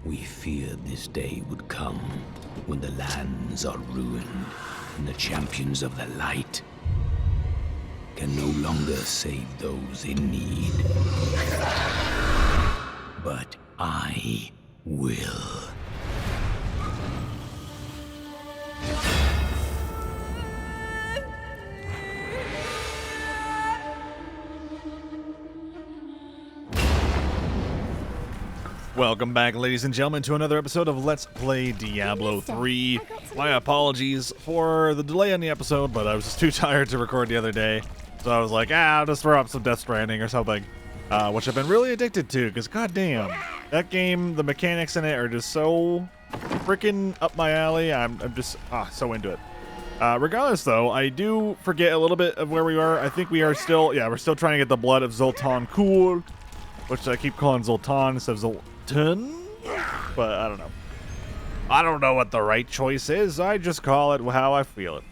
We feared this day would come when the lands are ruined and the champions of the light can no longer save those in need. But I will. Welcome back, ladies and gentlemen, to another episode of Let's Play Diablo 3. My apologies for the delay on the episode, but I was just too tired to record the other day. So I was like, I'll just throw up some Death Stranding or something. Which I've been really addicted to, because goddamn, that game, the mechanics in it are just so freaking up my alley. I'm just so into it. Regardless, though, I do forget a little bit of where we are. I think we are still, we're still trying to get the blood of Zoltun cool, which I keep calling Zoltan instead of Zoltun, but I don't know. I don't know what the right choice is. I just call it how I feel it.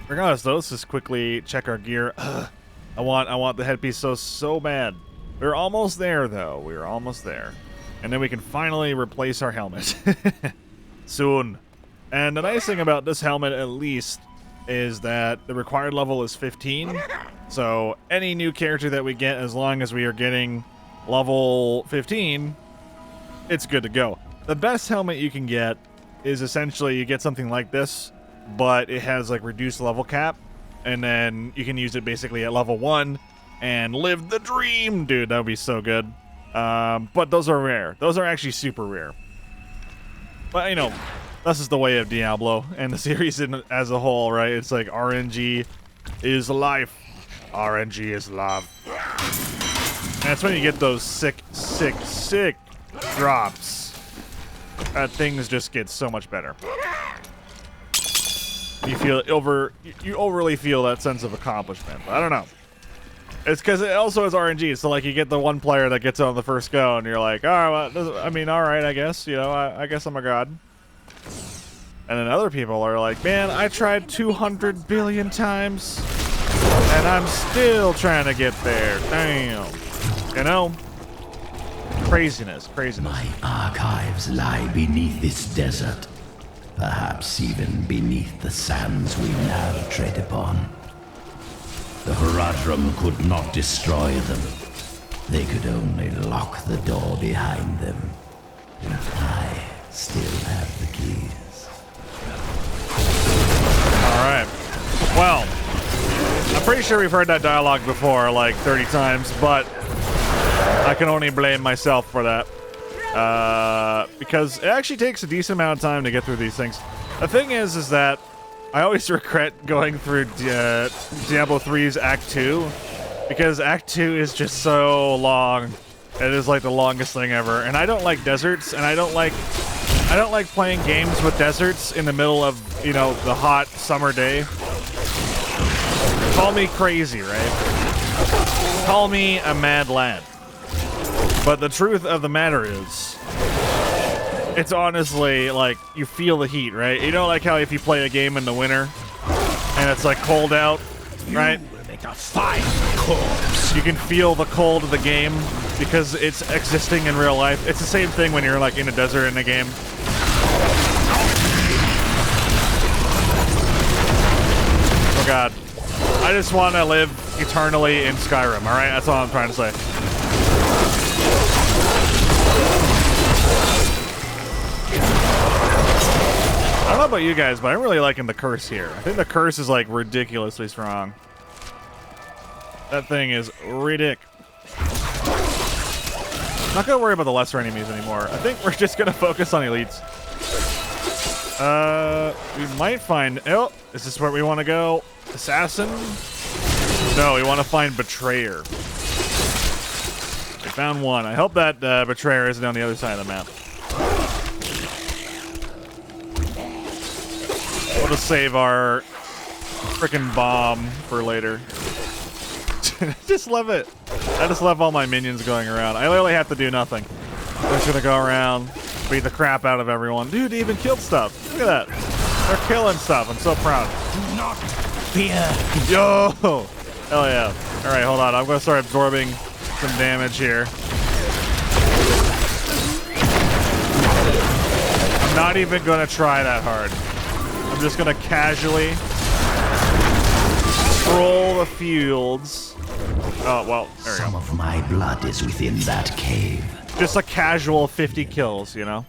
Regardless, though, let's just quickly check our gear. I want the headpiece so bad. We're almost there, though. We're almost there. And then we can finally replace our helmet. Soon. And the nice thing about this helmet, at least, is that the required level is 15. So any new character that we get, as long as we are getting level 15, it's good to go. The best helmet you can get is essentially you get something like this, but it has like reduced level cap, and then you can use it basically at level 1 and live the dream. Dude, that would be so good. But those are rare. Those are actually super rare. But, you know, this is the way of Diablo and the series as a whole, right? It's like RNG is life. RNG is love. And that's when you get those sick drops. Things just get so much better. You overly feel that sense of accomplishment. But I don't know. It's because it also is RNG. So like you get the one player that gets it on the first go, and you're like, all right, well, I mean, all right, I guess. You know, I guess I'm a god. And then other people are like, man, I tried 200 billion times, and I'm still trying to get there. Damn. You know? Craziness. My archives lie beneath this desert, perhaps even beneath the sands we now tread upon. The Horadrim could not destroy them. They could only lock the door behind them. I still have the keys. Alright. Well, I'm pretty sure we've heard that dialogue before like 30 times, but I can only blame myself for that. Because it actually takes a decent amount of time to get through these things. The thing is that I always regret going through Diablo 3's Act 2, because Act 2 is just so long. It is like the longest thing ever, and I don't like deserts, and I don't like playing games with deserts in the middle of, you know, the hot summer day. Call me crazy, right? Call me a mad lad. But the truth of the matter is, it's honestly, like, you feel the heat, right? You know, like how if you play a game in the winter, and it's, like, cold out, right? You will make a fine corpse. You can feel the cold of the game because it's existing in real life. It's the same thing when you're, like, in a desert in a game. Oh, God. I just want to live eternally in Skyrim, alright? That's all I'm trying to say. I don't know about you guys, but I'm really liking the curse here. I think the curse is like ridiculously strong. That thing is ridiculous. Not gonna worry about the lesser enemies anymore. I think we're just gonna focus on elites. We might find... Oh, is this where we want to go? Assassin? No, we want to find Betrayer. We found one. I hope that Betrayer isn't on the other side of the map. We'll just save our frickin' bomb for later. I just love it. I just love all my minions going around. I literally have to do nothing. I'm just gonna go around, beat the crap out of everyone. Dude, they even killed stuff. Look at that. They're killing stuff. I'm so proud. Do not fear. Yo! Hell yeah. Alright, hold on. I'm gonna start absorbing some damage here. Not even gonna try that hard. I'm just gonna casually stroll the fields. Oh, well, there we go. Some of my blood is within that cave. Just a casual 50 kills, you know?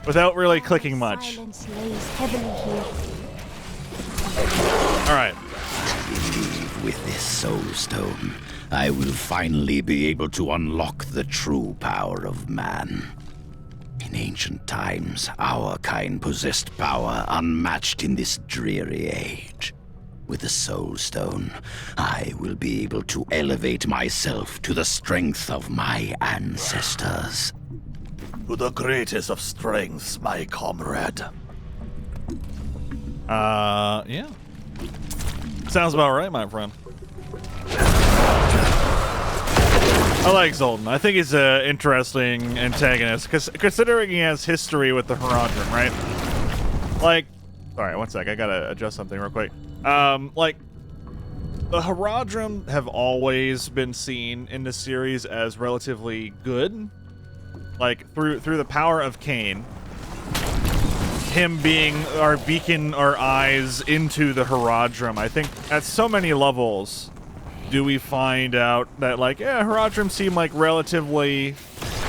Without really clicking much. Silence lays heavily here. Alright. I believe with this soul stone, I will finally be able to unlock the true power of man. In ancient times, our kind possessed power unmatched in this dreary age. With the soul stone, I will be able to elevate myself to the strength of my ancestors. To the greatest of strengths, my comrade. Yeah. Sounds about right, my friend. I like Zoltun. I think he's an interesting antagonist, because considering he has history with the Horadrim, right? Like, alright, one sec, I gotta adjust something real quick. Like, the Horadrim have always been seen in the series as relatively good. Like, through the power of Cain, him being our beacon, our eyes into the Horadrim. I think at so many levels do we find out that, like, yeah, Horadrim seem like relatively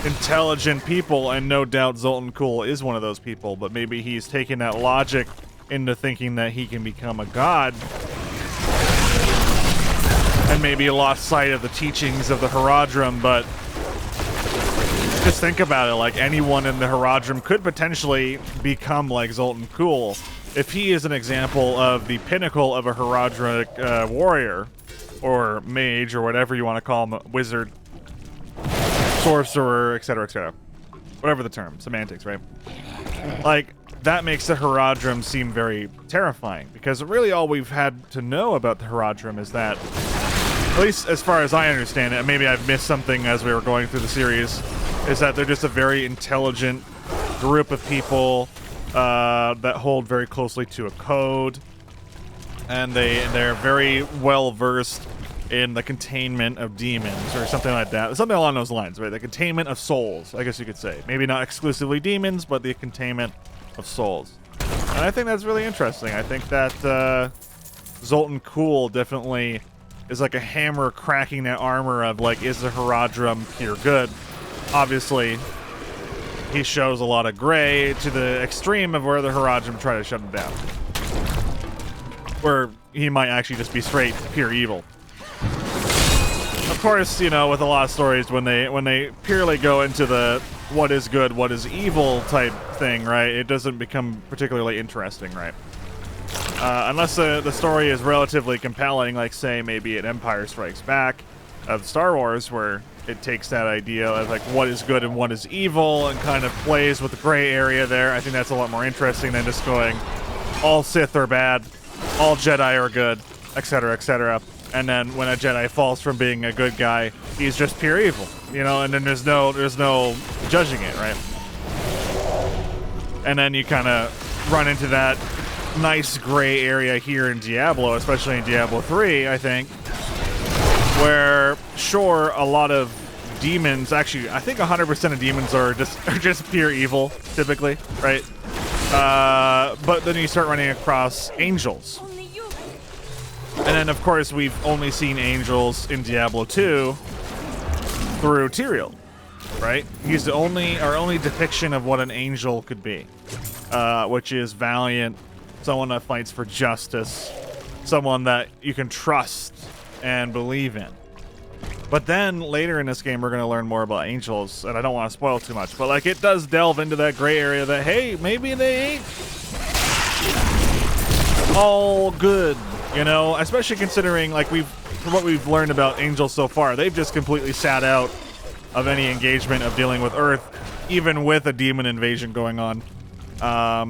intelligent people, and no doubt Zoltun Kulle is one of those people, but maybe he's taking that logic into thinking that he can become a god, and maybe lost sight of the teachings of the Horadrim. But just think about it, like, anyone in the Horadrim could potentially become like Zoltun Kulle if he is an example of the pinnacle of a Horadric warrior, or mage, or whatever you want to call him, wizard, sorcerer, etc., etc. Whatever the term, semantics, right? Like, that makes the Horadrim seem very terrifying, because really all we've had to know about the Horadrim is that, at least as far as I understand it, and maybe I've missed something as we were going through the series, is that they're just a very intelligent group of people that hold very closely to a code, and they're very well versed in the containment of demons, or something like that. Something along those lines, right? The containment of souls, I guess you could say. Maybe not exclusively demons, but the containment of souls. And I think that's really interesting. I think that Zoltun Kulle definitely is like a hammer cracking that armor of, like, is the Horadrim pure good? Obviously, he shows a lot of gray to the extreme of where the Horadrim try to shut him down, where he might actually just be straight pure evil. Of course, you know, with a lot of stories, when they purely go into the what is good, what is evil type thing, right, it doesn't become particularly interesting, right? Unless the story is relatively compelling, like, say, maybe an Empire Strikes Back of Star Wars, where it takes that idea of, like, what is good and what is evil, and kind of plays with the gray area there. I think that's a lot more interesting than just going, all Sith are bad, all Jedi are good, etc., etc. And then when a Jedi falls from being a good guy, he's just pure evil, you know, and then there's no judging it, right? And then you kind of run into that nice gray area here in Diablo, especially in Diablo 3, I think, where, sure, a lot of demons, actually, I think 100% of demons are just pure evil, typically, right? But then you start running across angels. And then, of course, we've only seen angels in Diablo 2 through Tyrael, right? He's our only depiction of what an angel could be, which is valiant, someone that fights for justice, someone that you can trust and believe in. But then later in this game, we're going to learn more about angels, and I don't want to spoil too much, but, like, it does delve into that gray area that, hey, maybe they ain't all good. You know, especially considering, like, from what we've learned about angels so far, they've just completely sat out of any engagement of dealing with Earth, even with a demon invasion going on.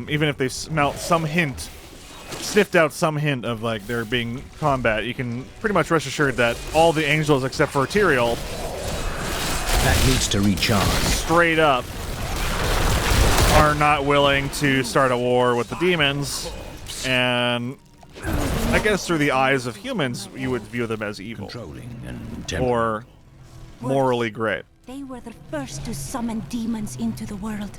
Even if they sniffed out some hint of, like, there being combat, you can pretty much rest assured that all the angels except for Tyrael, that needs to recharge, straight up, are not willing to start a war with the demons, and I guess through the eyes of humans, you would view them as evil, or morally great. They were the first to summon demons into the world.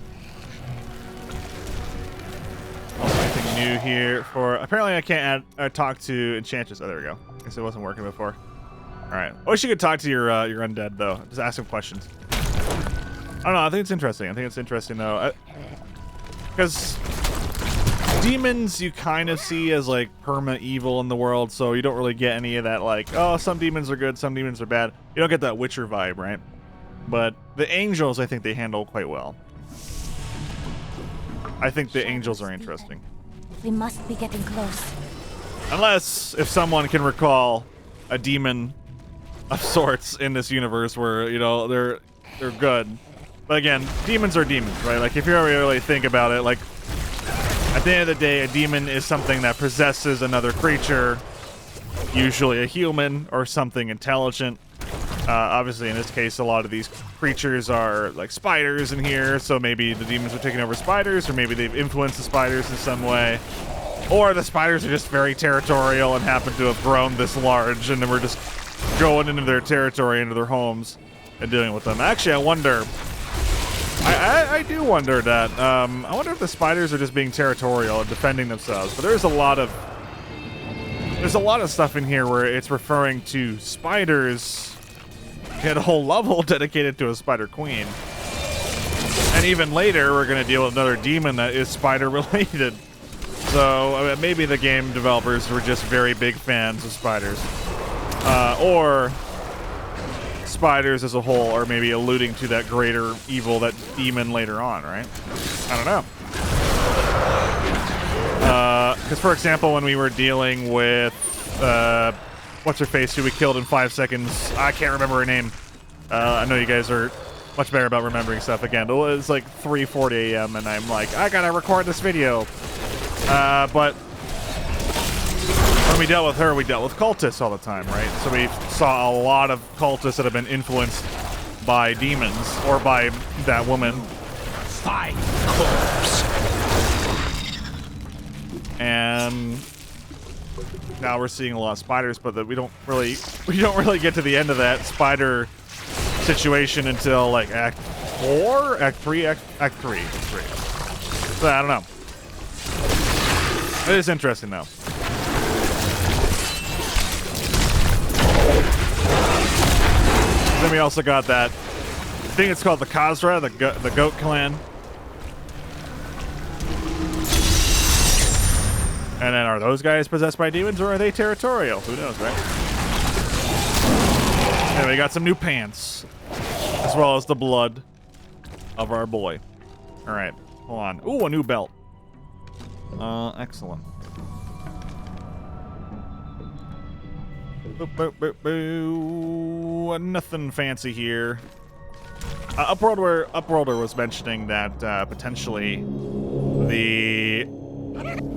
menu here for... Apparently I can't talk to enchanters. Oh, there we go. I guess it wasn't working before. All right. I wish you could talk to your undead, though. Just ask them questions. I don't know. I think it's interesting. I think it's interesting, though. Because demons you kind of see as, like, perma-evil in the world, so you don't really get any of that, like, oh, some demons are good, some demons are bad. You don't get that Witcher vibe, right? But the angels, I think they handle quite well. I think the angels are interesting. We must be getting close. Unless if someone can recall a demon of sorts in this universe where, you know, they're good. But again, demons are demons, right? Like, if you really think about it, like, at the end of the day, a demon is something that possesses another creature, usually a human or something intelligent. Obviously, in this case, a lot of these creatures are like spiders in here, so maybe the demons are taking over spiders, or maybe they've influenced the spiders in some way. Or the spiders are just very territorial and happen to have grown this large, and then we're just going into their territory, into their homes, and dealing with them. Actually, I wonder... I do wonder that. I wonder if the spiders are just being territorial and defending themselves, but there's a lot of stuff in here where it's referring to spiders. Get a whole level dedicated to a spider queen. And even later, we're going to deal with another demon that is spider related. So maybe the game developers were just very big fans of spiders. Or spiders as a whole are maybe alluding to that greater evil, that demon later on, right? I don't know. Because, for example, when we were dealing with... what's-her-face, who we killed in 5 seconds. I can't remember her name. I know you guys are much better about remembering stuff again. It's like 3:40 a.m. and I'm like, I gotta record this video. But when we dealt with her, we dealt with cultists all the time, right? So we saw a lot of cultists that have been influenced by demons or by that woman. Fine corpse. And now we're seeing a lot of spiders, but we don't really get to the end of that spider situation until like Act 4, Act 3, Act 3. So I don't know. It is interesting though. Then we also got that thing. It's called the Khazra, the goat clan. And then are those guys possessed by demons or are they territorial? Who knows, right? Anyway, we got some new pants. As well as the blood of our boy. Alright, hold on. Ooh, a new belt. Excellent. Boop, boop, boop, boo. Nothing fancy here. Upworlder was mentioning that potentially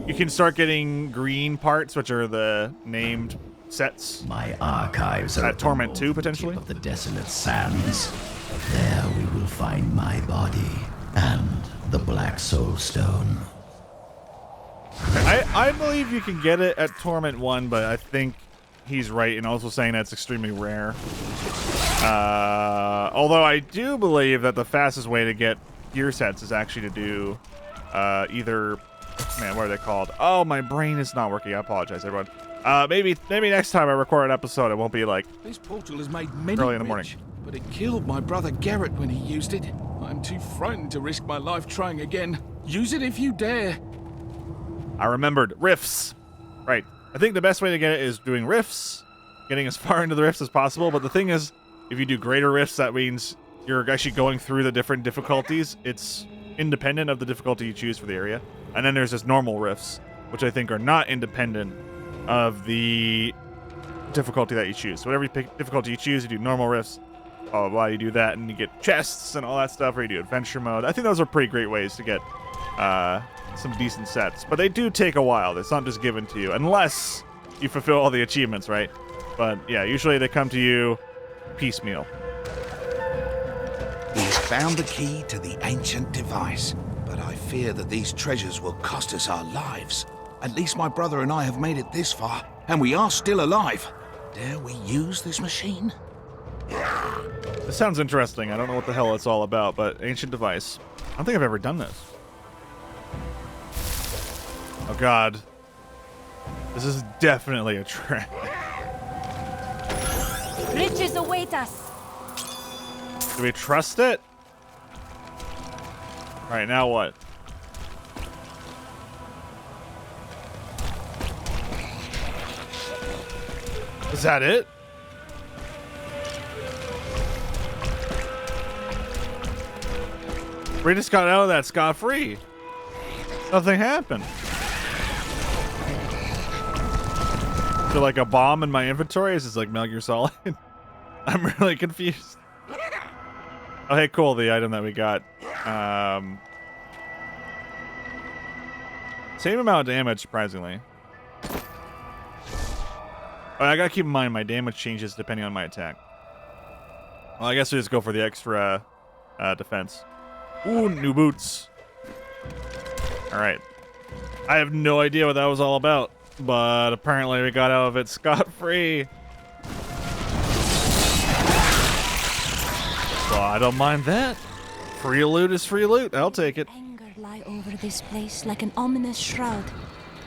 you can start getting green parts, which are the named sets. My archives are at Torment 2 potentially. Of the desolate sands. There we will find my body and the Black Soul Stone. I believe you can get it at Torment 1, but I think he's right in also saying that's extremely rare. Although I do believe that the fastest way to get gear sets is actually to do either... Man, what are they called? Oh, my brain is not working. I apologize, everyone. Maybe next time I record an episode, it won't be like this portal has made many early in the morning. But it killed my brother Garrett when he used it. I'm too frightened to risk my life trying again. Use it if you dare. I remembered rifts. Right. I think the best way to get it is doing rifts, getting as far into the rifts as possible. But the thing is, if you do greater rifts, that means you're actually going through the different difficulties. It's independent of the difficulty you choose for the area. And then there's just normal rifts, which I think are not independent of the difficulty that you choose. So whatever difficulty you choose, you do normal rifts, blah, blah, blah, you do that, and you get chests and all that stuff, or you do adventure mode. I think those are pretty great ways to get some decent sets. But they do take a while. It's not just given to you, unless you fulfill all the achievements, right? But yeah, usually they come to you piecemeal. He's found the key to the ancient device, but I fear that these treasures will cost us our lives. At least my brother and I have made it this far, and we are still alive. Dare we use this machine? This sounds interesting. I don't know what the hell it's all about, but ancient device. I don't think I've ever done this. Oh god. This is definitely a trap. Riches await us. Do we trust it? Alright, now what? Is that it? We just got out of that scot-free. Nothing happened. Is there like a bomb in my inventory? Is this like Metal Gear Solid? I'm really confused. Oh, hey, cool. The item that we got. Same amount of damage, surprisingly. Oh, I gotta keep in mind my damage changes depending on my attack. Well, I guess we just go for the extra defense. Ooh, new boots. Alright. I have no idea what that was all about, but apparently we got out of it scot-free. Well, I don't mind that. Free loot is free loot. I'll take it. Anger lie over this place like an ominous shroud.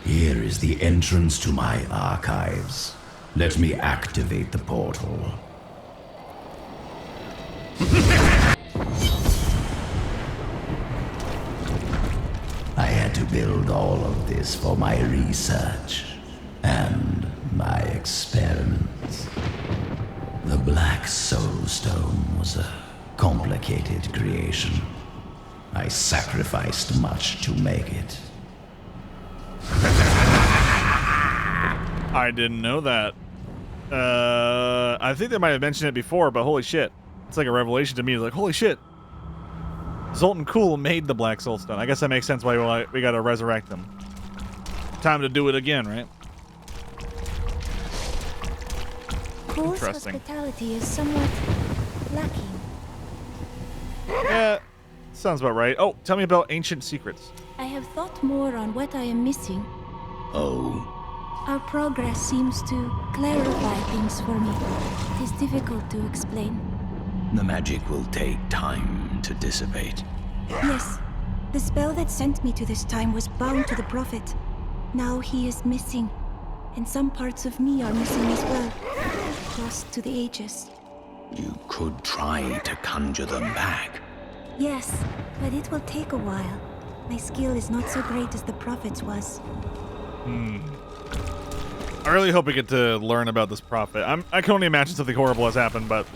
Here is the entrance to my archives. Let me activate the portal. I had to build all of this for my research and my experiments. The Black Soul Stone was a complicated creation. I sacrificed much to make it. I didn't know that. I think they might have mentioned it before, but holy shit. It's like a revelation to me. It's like, holy shit. Zoltun Cool made the Black Soul Stone. I guess that makes sense why we gotta resurrect them. Time to do it again, right? Cool's Interesting. hospitality is somewhat lacking. Yeah, sounds about right. Oh, tell me about ancient secrets. I have thought more on what I am missing. Oh, Our progress seems to clarify things for me. It is difficult to explain. the magic will take time to dissipate. Yes, the spell that sent me to this time was bound to the Prophet. Now he is missing, and some parts of me are missing as well. Lost to the ages. You could try to conjure them back. Yes, but it will take a while. My skill is not so great as the Prophet's was. I really hope we get to learn about this prophet. I can only imagine something horrible has happened, but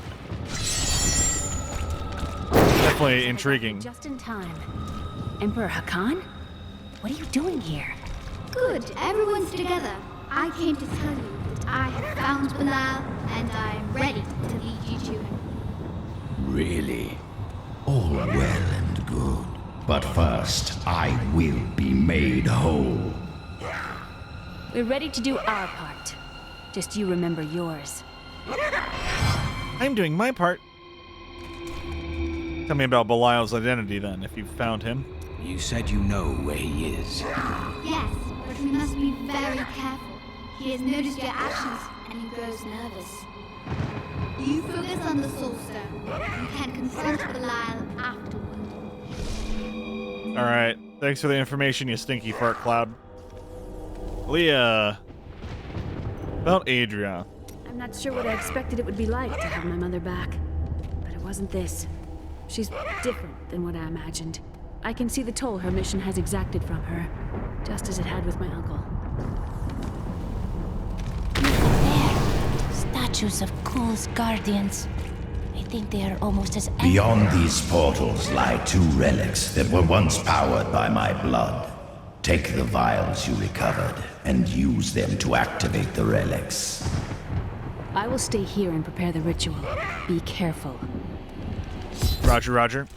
definitely intriguing. Just in time. Emperor Hakan? What are you doing here? Good, everyone's together. I came to tell you that I have found Belial, and I am ready to lead you to him. Really? All well and good. But first, I will be made whole. We're ready to do our part. Just you remember yours. I'm doing my part. Tell me about Belial's identity then, if you found him. You said you know where he is. Yes, but we must be very careful. He has noticed your actions, and he grows nervous. You focus on the Soul Stone. You can confront Belial afterward. Alright, thanks for the information, you stinky fart cloud. Leah. About Adria. I'm not sure what I expected it would be like to have my mother back. But it wasn't this. She's different than what I imagined. I can see the toll her mission has exacted from her, just as it had with my uncle. There, statues of Cool's guardians. I think they are almost as Beyond these portals lie two relics that were once powered by my blood. Take the vials you recovered and use them to activate the relics. I will stay here and prepare the ritual. Be careful. Roger, roger.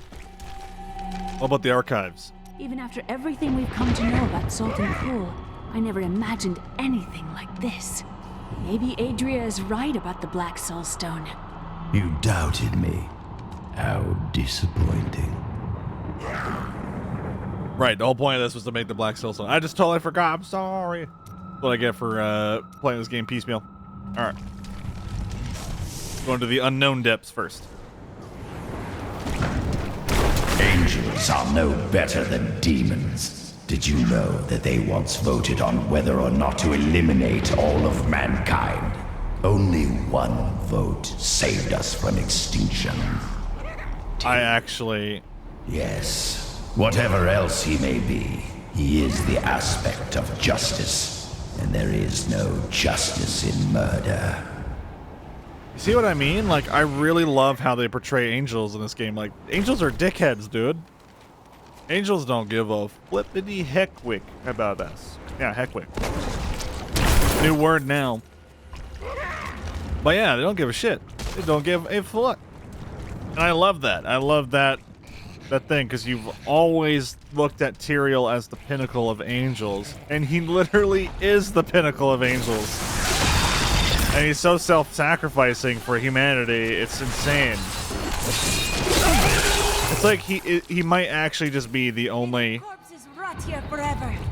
What about the archives? Even after everything we've come to know about Zoltun Cool, I never imagined anything like this. Maybe Adria is right about the Black Soul Stone. You doubted me. How disappointing. Right, the whole point of this was to make the Black Soul Stone. I just totally forgot, I'm sorry. That's what I get for playing this game piecemeal. Alright. Going to the unknown depths first. Angels are no better than demons. Did you know that they once voted on whether or not to eliminate all of mankind? Only one vote saved us from extinction. I actually... Yes. Whatever else he may be, he is the aspect of justice, and there is no justice in murder. You see what I mean? Like, I really love how they portray angels in this game. Like, angels are dickheads, dude. Angels don't give a flippity heckwick about us. Yeah, heckwick. New word now. But yeah, they don't give a shit. They don't give a fuck. And I love that. I love that thing, because you've always looked at Tyrael as the pinnacle of angels, and he literally is the pinnacle of angels. And he's so self-sacrificing for humanity, it's insane. It's like he might actually just be the only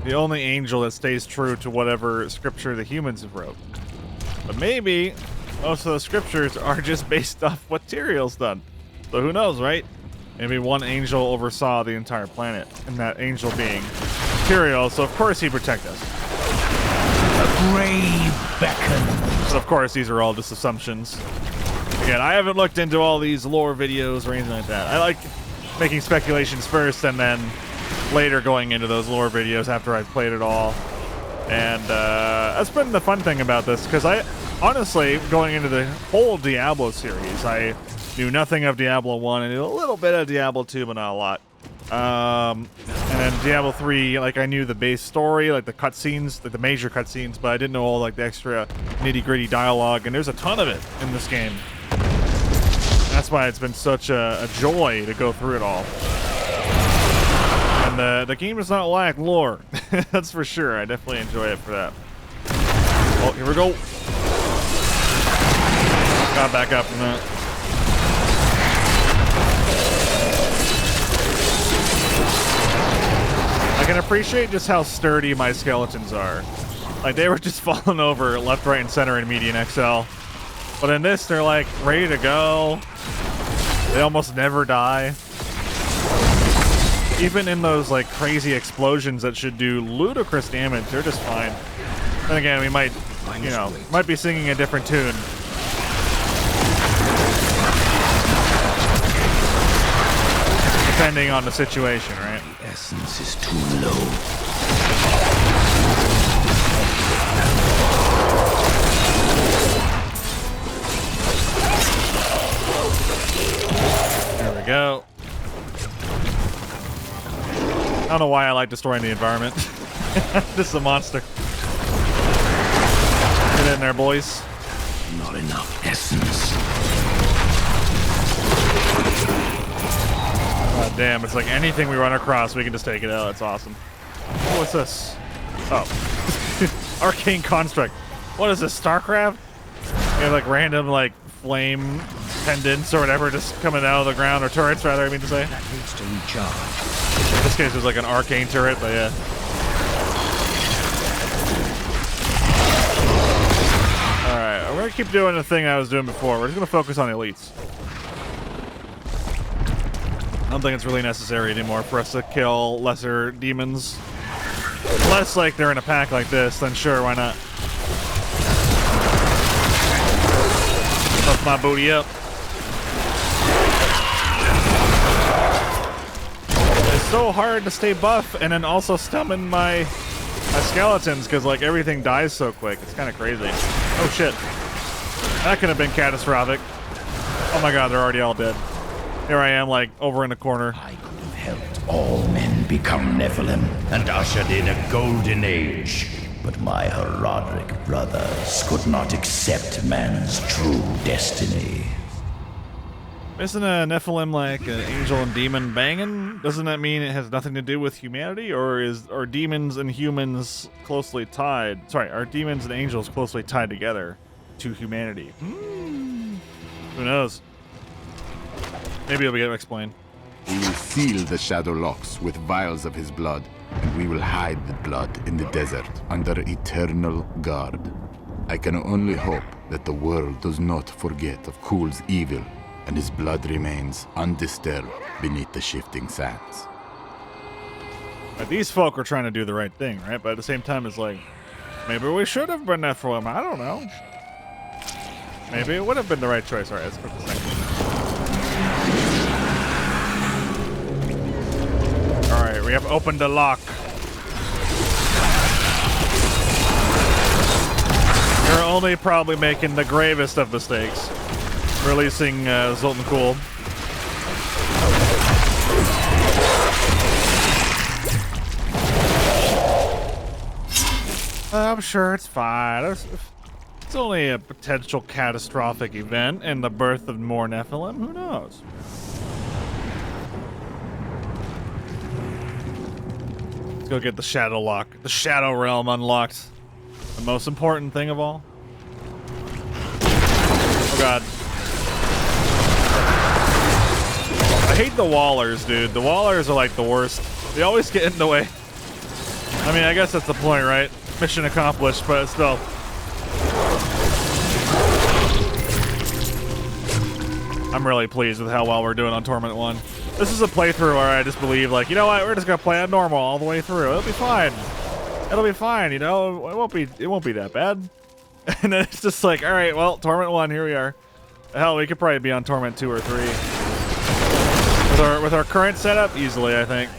angel that stays true to whatever scripture the humans have wrote. But maybe most of the scriptures are just based off what Tyrael's done. So who knows, right? Maybe one angel oversaw the entire planet, and that angel being Tyrael, so of course he'd protect us. A grave beckons. So of course these are all just assumptions. Again, I haven't looked into all these lore videos or anything like that. I like making speculations first and then later going into those lore videos after I've played it all. And that's been the fun thing about this, because I honestly, going into the whole Diablo series, I knew nothing of Diablo 1 and knew a little bit of Diablo 2, but not a lot. And then Diablo 3, like, I knew the base story, like the cutscenes, like the major cutscenes, but I didn't know all like the extra nitty-gritty dialogue, and there's a ton of it in this game. That's why it's been such a joy to go through it all. And the game does not lack lore. That's for sure. I definitely enjoy it for that. Oh, here we go. Got back up from that. I can appreciate just how sturdy my skeletons are. Like, they were just falling over left, right, and center in Median XL. But in this, they're like ready to go. They almost never die. Even in those like crazy explosions that should do ludicrous damage, they're just fine. Then again, we might, you know, might be singing a different tune. Depending on the situation, right? The essence is too low. There we go. I don't know why I like destroying the environment. This is a monster. Get in there, boys. Not enough essence. God damn, it's like anything we run across, we can just take it out. That's awesome. Oh, what's this? Oh. Arcane Construct. What is this, StarCraft? You have like random like flame pendants or whatever just coming out of the ground, or turrets rather, I mean to say. That needs to recharge. In this case, it was like an arcane turret, but yeah. Alright, we're gonna keep doing the thing I was doing before. We're just gonna focus on elites. I don't think it's really necessary anymore for us to kill lesser demons. Unless, like, they're in a pack like this, then sure, why not? Buff my booty up. It's so hard to stay buff and then also summon my skeletons, because, like, everything dies so quick. It's kind of crazy. Oh, shit. That could have been catastrophic. Oh my god, they're already all dead. Here I am, like, over in the corner. I could have helped all men become Nephalem and ushered in a golden age. But my Horadrim brothers could not accept man's true destiny. Isn't a Nephalem like an angel and demon banging? Doesn't that mean it has nothing to do with humanity? Or are demons and humans closely tied? Sorry, are demons and angels closely tied together to humanity? Who knows? Maybe it'll be able to explain. We will seal the Shadow Locks with vials of his blood, and we will hide the blood in the desert under eternal guard. I can only hope that the world does not forget of Kul's evil, and his blood remains undisturbed beneath the shifting sands. But these folk are trying to do the right thing, right? But at the same time, it's like, maybe we should have been Nephalem. I don't know. Maybe it would have been the right choice. All right, let's put this thing. All right, we have opened the lock. You're only probably making the gravest of mistakes. Releasing Zoltun Cool. I'm sure it's fine. It's only a potential catastrophic event and the birth of more Nephalem. Who knows? Let's go get the Shadow Lock. The Shadow Realm unlocked. The most important thing of all. Oh god. I hate the Wallers, dude. The Wallers are like the worst. They always get in the way. I mean, I guess that's the point, right? Mission accomplished, but still. I'm really pleased with how well we're doing on Torment 1. This is a playthrough where I just believe, like, you know what? We're just gonna play it normal all the way through. It'll be fine. It'll be fine, you know? It won't be that bad. And then it's just like, all right, well, Torment 1, here we are. Hell, we could probably be on Torment 2 or 3. With our current setup, easily, I think.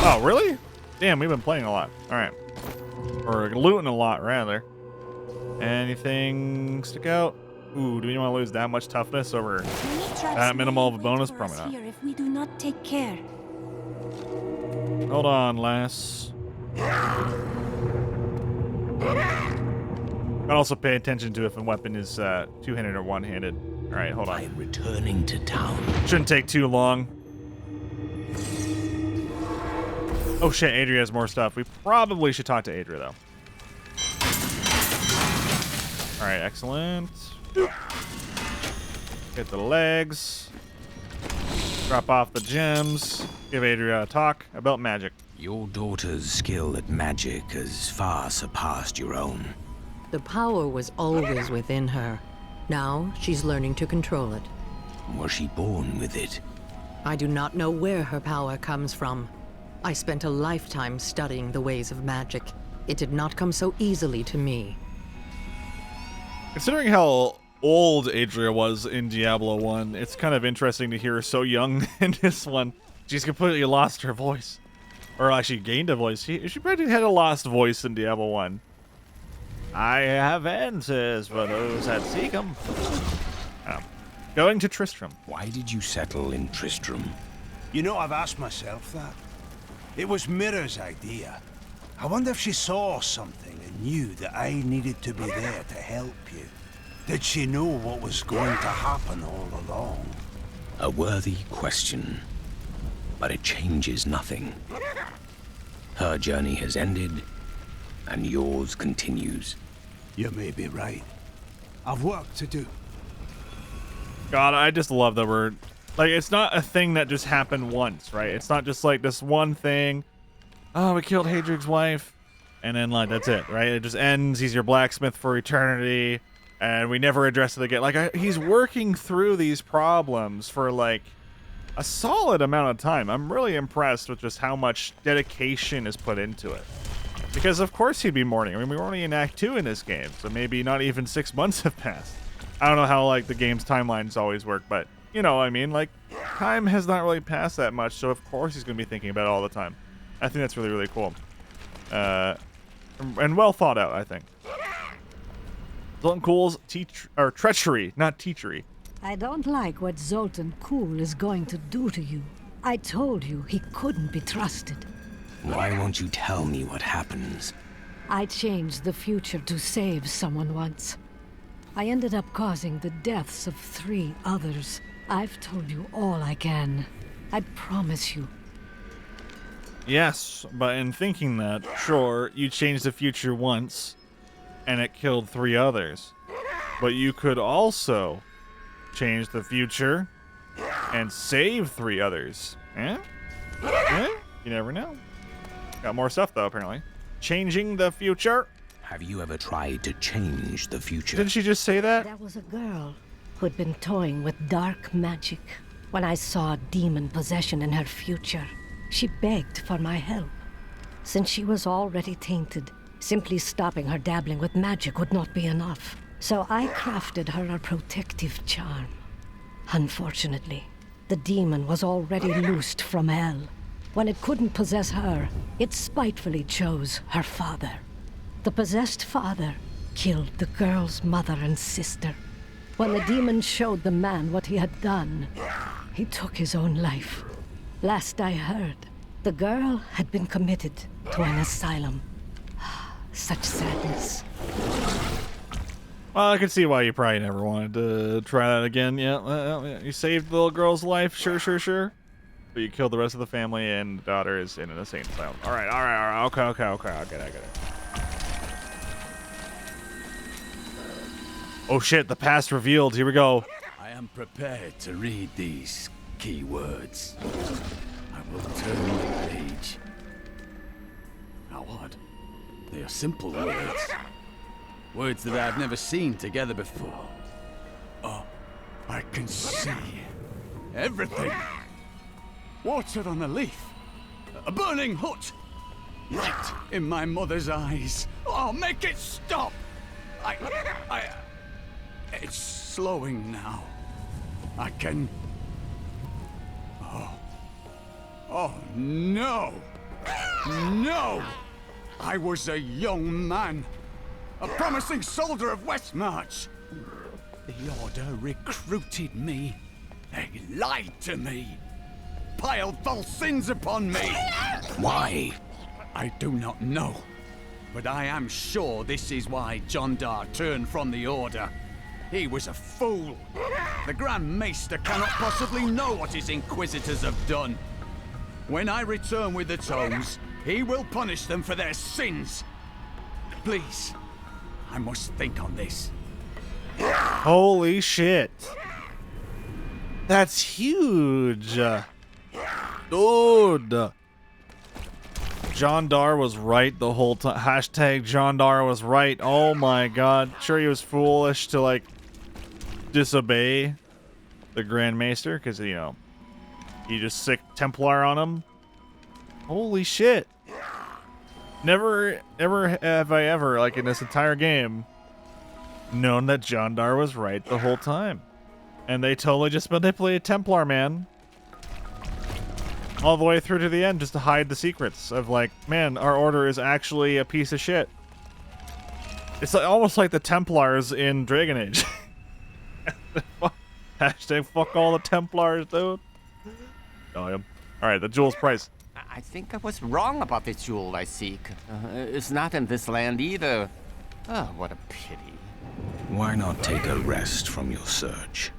Oh, really? Damn, we've been playing a lot. All right. Or looting a lot, rather. Anything stick out? Ooh, do we want to lose that much toughness over that minimal of a bonus? Probably not. If we do not take care. Hold on, lass. I'd also pay attention to if a weapon is two-handed or one-handed. All right, hold on. I'm returning to town. Shouldn't take too long. Oh shit, Adria has more stuff. We probably should talk to Adria, though. All right, excellent. Get the legs. Drop off the gems. Give Adria a talk about magic. Your daughter's skill at magic has far surpassed your own. The power was always within her. Now she's learning to control it. Was she born with it? I do not know where her power comes from. I spent a lifetime studying the ways of magic. It did not come so easily to me. Considering how old Adria was in Diablo 1, it's kind of interesting to hear her so young in this one. She's completely lost her voice. Or actually gained a voice. She probably had a lost voice in Diablo 1. I have answers for those that seek them. Going to Tristram. Why did you settle in Tristram? You know, I've asked myself that. It was Mira's idea. I wonder if she saw something and knew that I needed to be there to help you. Did she know what was going to happen all along? A worthy question, but it changes nothing. Her journey has ended, and yours continues. You may be right. I've work to do. God, I just love that we're... Like, it's not a thing that just happened once, right? It's not just like this one thing. Oh, we killed Hadrig's wife. And then, like, that's it, right? It just ends. He's your blacksmith for eternity. And we never address it again. Like, he's working through these problems for, like, a solid amount of time. I'm really impressed with just how much dedication is put into it. Because, of course, he'd be mourning. I mean, we're only in Act 2 in this game. So maybe not even 6 months have passed. I don't know how, like, the game's timelines always work, but... You know what I mean? Like, time has not really passed that much, so of course he's going to be thinking about it all the time. I think that's really, really cool. And well thought out, I think. Zoltun Cool's treachery, not teachery. I don't like what Zoltun Cool is going to do to you. I told you he couldn't be trusted. Why won't you tell me what happens? I changed the future to save someone once. I ended up causing the deaths of 3 others. I've told you all I can. I promise you. Yes, but in thinking that, sure, you changed the future once, and it killed 3 others. But you could also change the future and save 3 others. Eh? Eh? You never know. Got more stuff, though, apparently. Changing the future. Have you ever tried to change the future? Didn't she just say that? There was a girl who'd been toying with dark magic when I saw demon possession in her future. She begged for my help. Since she was already tainted, simply stopping her dabbling with magic would not be enough. So I crafted her a protective charm. Unfortunately, the demon was already loosed from hell. When it couldn't possess her, it spitefully chose her father. The possessed father killed the girl's mother and sister. When the demon showed the man what he had done, he took his own life. Last I heard, the girl had been committed to an asylum. Such sadness. Well, I can see why you probably never wanted to try that again. Yeah, you saved the little girl's life, sure. But you killed the rest of the family, and the daughter is in an insane asylum. All right. Okay. I get it. Oh shit, the past revealed. Here we go. I am prepared to read these key words. I will turn the page. Now what? They are simple words. Words that I've never seen together before. Oh, I can see everything. Water on a leaf. A burning hut. Light in my mother's eyes. Oh, make it stop! It's slowing now. I can... Oh, no! No! I was a young man. A promising soldier of Westmarch. The Order recruited me. They lied to me. Piled false sins upon me. Why? I do not know. But I am sure this is why Jondar turned from the Order. He was a fool. The Grand Maester cannot possibly know what his Inquisitors have done. When I return with the tomes, he will punish them for their sins. Please, I must think on this. Holy shit. That's huge. Dude. Jondar was right the whole time. Hashtag Jondar was right. Oh my god. Sure, he was foolish to, like, disobey the Grand Maester because, you know, he just sick Templar on him. Holy shit. Never have I ever, like, in this entire game, known that Jondar was right the whole time. And they totally just manipulated Templar, man. All the way through to the end just to hide the secrets of, like, man, our Order is actually a piece of shit. It's like, almost like the Templars in Dragon Age. Hashtag fuck all the Templars, dude. Oh, yeah. Alright, the jewel's price. I think I was wrong about the jewel I seek. It's not in this land either. Oh, what a pity. Why not take a rest from your search?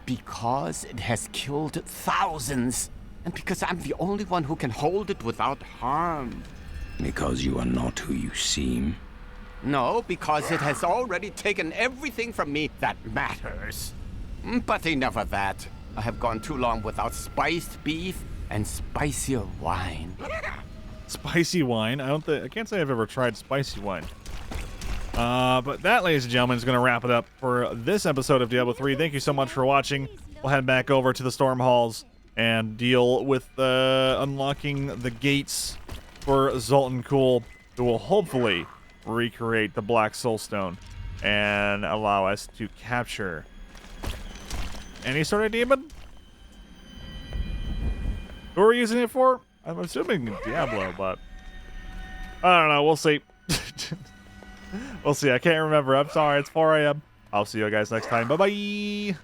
Because it has killed thousands. And because I'm the only one who can hold it without harm. Because you are not who you seem? No, because it has already taken everything from me that matters. But enough of that. I have gone too long without spiced beef and spicier wine. Spicy wine? I can't say I've ever tried spicy wine. But that, ladies and gentlemen, is going to wrap it up for this episode of Diablo 3. Thank you so much for watching. We'll head back over to the Storm Halls and deal with unlocking the gates for Zoltun, who will hopefully recreate the Black Soulstone and allow us to capture any sort of demon. Who are we using it for? I'm assuming Diablo, but I don't know. We'll see. We'll see. I can't remember. I'm sorry. It's 4 a.m. I'll see you guys next time. Bye-bye.